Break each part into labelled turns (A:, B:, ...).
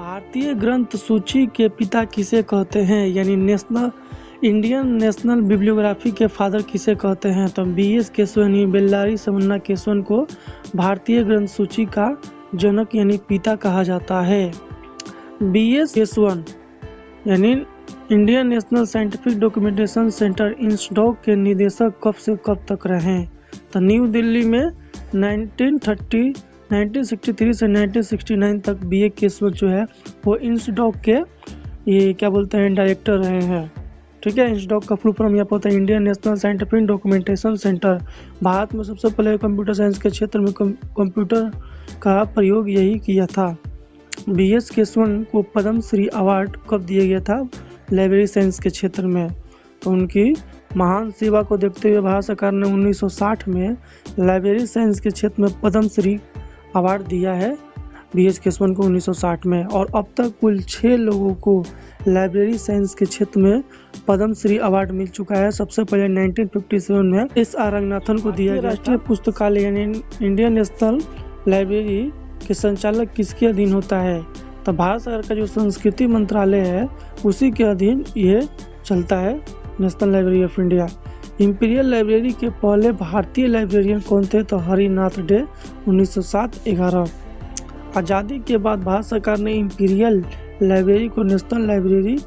A: भारतीय ग्रंथ सूची के पिता किसे कहते हैं, यानी इंडियन नेशनल बिब्लियोग्राफी के फादर किसे कहते हैं? तो BS केशवन यानी बेल्लारी समन्ना केशवन को भारतीय ग्रंथ सूची का जनक यानी पिता कहा जाता है। BS केशवन यानी Indian national scientific documentation centre INSDOC के निदेशक कब से कब तक रहे? तो न्यू दिल्ली में 1963 से 1969 तक BS केशवन जो है वो इंस्डॉक के डायरेक्टर रहे हैं। ठीक है, इंस्डॉक का फुल फॉर्म यहाँ पर होता है Indian national scientific documentation centre. Bharat में सबसे पहले कंप्यूटर साइंस के क्षेत्र में कंप्यूटर का प्रयोग यही किया था। BS केशवन को पद्म श्री अवार्ड कब दिया गया था? लाइब्रेरी साइंस के क्षेत्र में। तो उनकी महान सेवा को देखते हुए भारत सरकार ने 1960 में लाइब्रेरी साइंस के क्षेत्र में पद्म श्री अवार्ड दिया है BS केशवन को 1960 में। और अब तक कुल 6 लोगों को लाइब्रेरी साइंस के क्षेत्र में पद्म श्री अवार्ड मिल चुका है। सबसे पहले 1957 में SR रंगनाथन को दिया गया। राष्ट्रीय पुस्तकालय यानी इंडियन नेशनल लाइब्रेरी के संचालक किसके अधीन होता है? तो भारत सरकार का जो संस्कृति मंत्रालय है उसी के अधीन ये चलता है, national library of India. Imperial library के पहले भारतीय लाइब्रेरियन कौन थे? तो हरिनाथ डे 1907-11। आज़ादी के बाद भारत सरकार ने इंपीरियल लाइब्रेरी को नेशनल लाइब्रेरी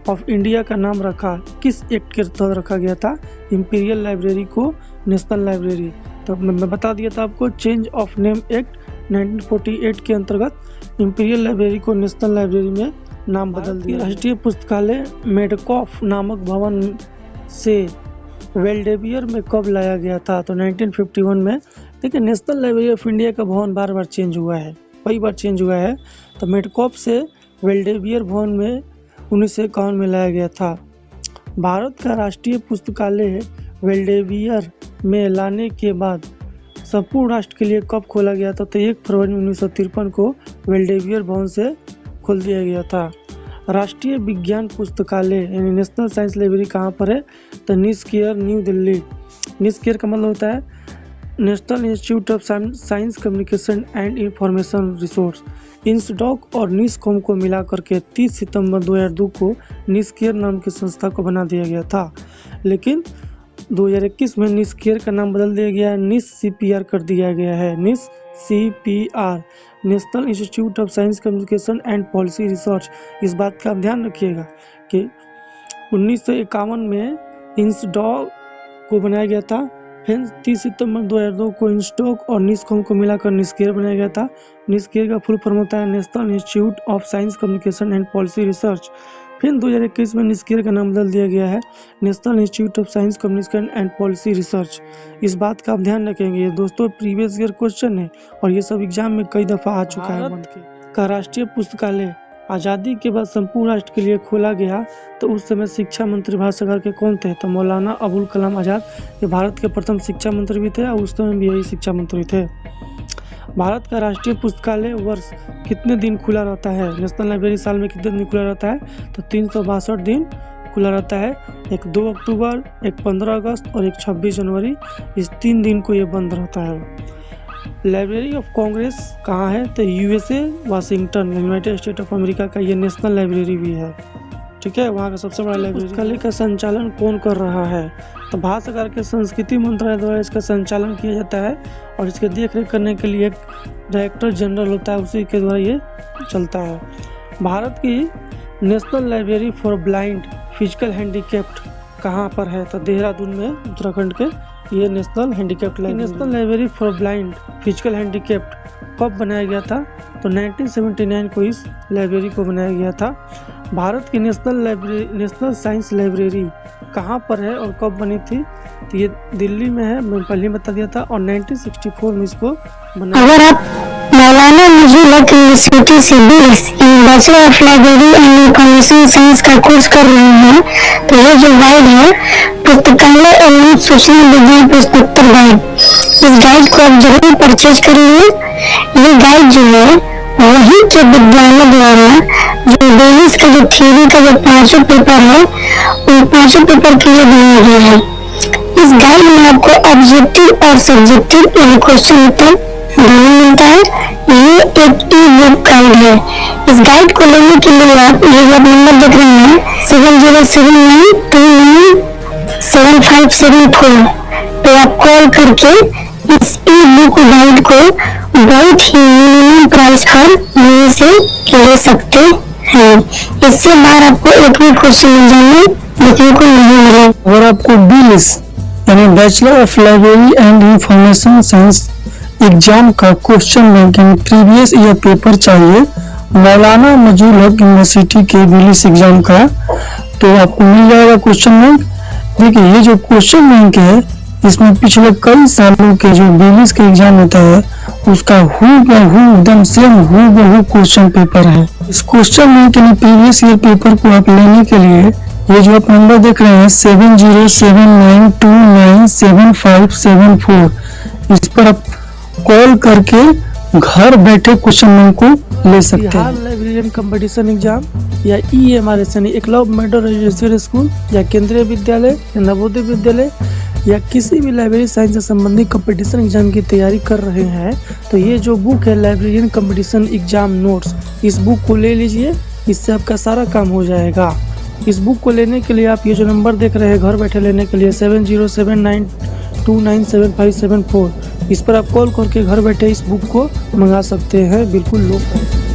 A: ऑफ इंडिया का नाम रखा। किस एक्ट के तहत रखा गया था इंपीरियल लाइब्रेरी को नेशनल लाइब्रेरी? तो मैं बता दिया था आपको, चेंज ऑफ नेम एक्ट 1948 के अंतर्गत इंपीरियल लाइब्रेरी को नेशनल लाइब्रेरी में नाम बदल दिया। राष्ट्रीय पुस्तकालय मेडकॉफ नामक भवन से वेल्डेवियर में कब लाया गया था? तो 1951 में। देखिए, नेशनल लाइब्रेरी ऑफ इंडिया का भवन बार बार चेंज हुआ है, कई बार चेंज हुआ है। तो मेडकॉफ से वेल्डेवियर भवन में 1951 में लाया गया था। भारत का राष्ट्रीय पुस्तकालय वेल्डेवियर में लाने के बाद संपूर्ण राष्ट्र के लिए कब खोला गया था? तो 1 फरवरी 1953 को वेल्डेवियर भवन से खोल दिया गया था। राष्ट्रीय विज्ञान पुस्तकालय यानी नेशनल साइंस लाइब्रेरी कहाँ पर है? तो निस्केयर, न्यू दिल्ली। निस्केयर का मतलब होता है national institute of science communication and information resource. INSDOC और निस्कॉम को मिलाकर के 30 सितंबर 2002 को निस्केयर नाम की संस्था को बना दिया गया था। लेकिन 2021 में निस्केयर का नाम बदल दिया गया है, NISCPR कर दिया गया है। NISCPR national institute of science communication and policy research. इस बात का आप ध्यान रखिएगा कि 1951 में इंस्डॉक को बनाया गया था, फिर 30 सितंबर 2002 को इंस्डॉक और निस्कॉम को मिलाकर निस्केयर बनाया गया था। निस्केयर का फुल फॉर्म होता है national institute of science communication and policy research. फिर 2021 में निस्केयर का नाम बदल दिया गया है national institute of science communication and policy research. इस बात का आप ध्यान रखेंगे। ये दोस्तों प्रीवियस ईयर क्वेश्चन है और ये सब एग्जाम में कई दफ़ा आ चुका है। भारत का राष्ट्रीय पुस्तकालय आज़ादी के बाद संपूर्ण राष्ट्र के लिए खोला गया, तो उस समय शिक्षा मंत्री भारत सरकार के कौन थे? तो मौलाना अबुल कलाम आज़ाद। ये भारत के प्रथम शिक्षा मंत्री भी थे और उस समय भी यही शिक्षा मंत्री थे। भारत का राष्ट्रीय पुस्तकालय वर्ष कितने दिन खुला रहता है? नेशनल लाइब्रेरी साल में कितने दिन खुला रहता है? तो 362 दिन खुला रहता है। एक 2 अक्टूबर, एक 15 अगस्त और एक 26 जनवरी, इस 3 दिन को ये बंद रहता है। लाइब्रेरी ऑफ कांग्रेस कहाँ है? तो USA Washington, United state of America का ये नेशनल लाइब्रेरी भी है। ठीक है, वहाँ का सबसे बड़ा लाइब्रेरी। पुस्तकालय का संचालन कौन कर रहा है? तो भारत सरकार के संस्कृति मंत्रालय द्वारा इसका संचालन किया जाता है और इसके देखरेख करने के लिए एक डायरेक्टर जनरल होता है, उसी के द्वारा ये चलता है। भारत की national library for blind physical handicapped कहाँ पर है? तो देहरादून में, उत्तराखंड के ये national handicapped library. National library for blind physical handicapped कब बनाया गया था? तो 1979 को इस लाइब्रेरी को बनाया गया था। भारत की नेशनल साइंस लाइब्रेरी कहाँ पर है और कब बनी थी? तो ये दिल्ली में है, मैं पहले बता दिया था, और 1964 में इसको बनाया। अगर आप मौलाना नजरुल यूनिवर्सिटी से bachelor of library and information science का कोर्स कर रहे हैं, तो ये जो गाइड है पुस्तकालय एवं सूचना विज्ञान पुस्तकोत्तर गाइड, इस गाइड को आप जरूर परचेज करिए। ये गाइड जो है वही जो विद्यालय द्वारा जो बेसिस का जो थ्योरी का जो 5 पेपर है, उन 5 पेपर के लिए बनाया गया है। इस गाइड में आपको ऑब्जेक्टिव और सब्जेक्टिव क्वेश्चन उत्तर
B: नहीं मिलता है। ये एक ई बुक गाइड है। इस गाइड को लेने के लिए आप ये जो नंबर देख रहे हैं 7079297574 पे आप कॉल करके इस ई बुक गाइड को बहुत ही मिनिमम प्राइस पर यहीं से ले सकते हैं। इससे बाहर आपको एक भी क्वेश्चन एग्जाम में देखने को नहीं मिलेगा।
C: अगर आपको BLIS यानी bachelor of library and information science exam का क्वेश्चन बैंक यानी प्रीवियस ईयर पेपर चाहिए मौलाना मजूर हक यूनिवर्सिटी के BLIS एग्जाम का, तो आपको मिल जाएगा क्वेश्चन बैंक। देखिए ये जो क्वेश्चन बैंक है इसमें पिछले कई सालों के जो BLIS के एग्जाम होता है उसका हूबहू एकदम सेम हूबहू क्वेश्चन पेपर है। इस क्वेश्चन बैंक यानी प्रीवियस ईयर पेपर को आप लेने के लिए ये जो आप नंबर देख रहे हैं 7079297574 इस पर आप कॉल करके घर बैठे क्वेश्चन बैंक को ले सकते
A: बिहार
C: हैं।
A: लाइब्रेरियन कंपटीशन एग्जाम या EMRS यानी एकलव्य मॉडल रेजिडेंशियल स्कूल या केंद्रीय विद्यालय या नवोदय विद्यालय या किसी भी लाइब्रेरी साइंस से संबंधित कंपटीशन एग्जाम की तैयारी कर रहे हैं तो ये जो बुक है लाइब्रेरियन कंपटीशन एग्जाम नोट्स, इस बुक को ले लीजिए। इससे आपका सारा काम हो जाएगा। इस बुक को लेने के लिए आप ये जो नंबर देख रहे हैं घर बैठे लेने के लिए 7079297574 इस पर आप कॉल करके घर बैठे इस बुक को मंगा सकते हैं बिल्कुल लो प्राइस।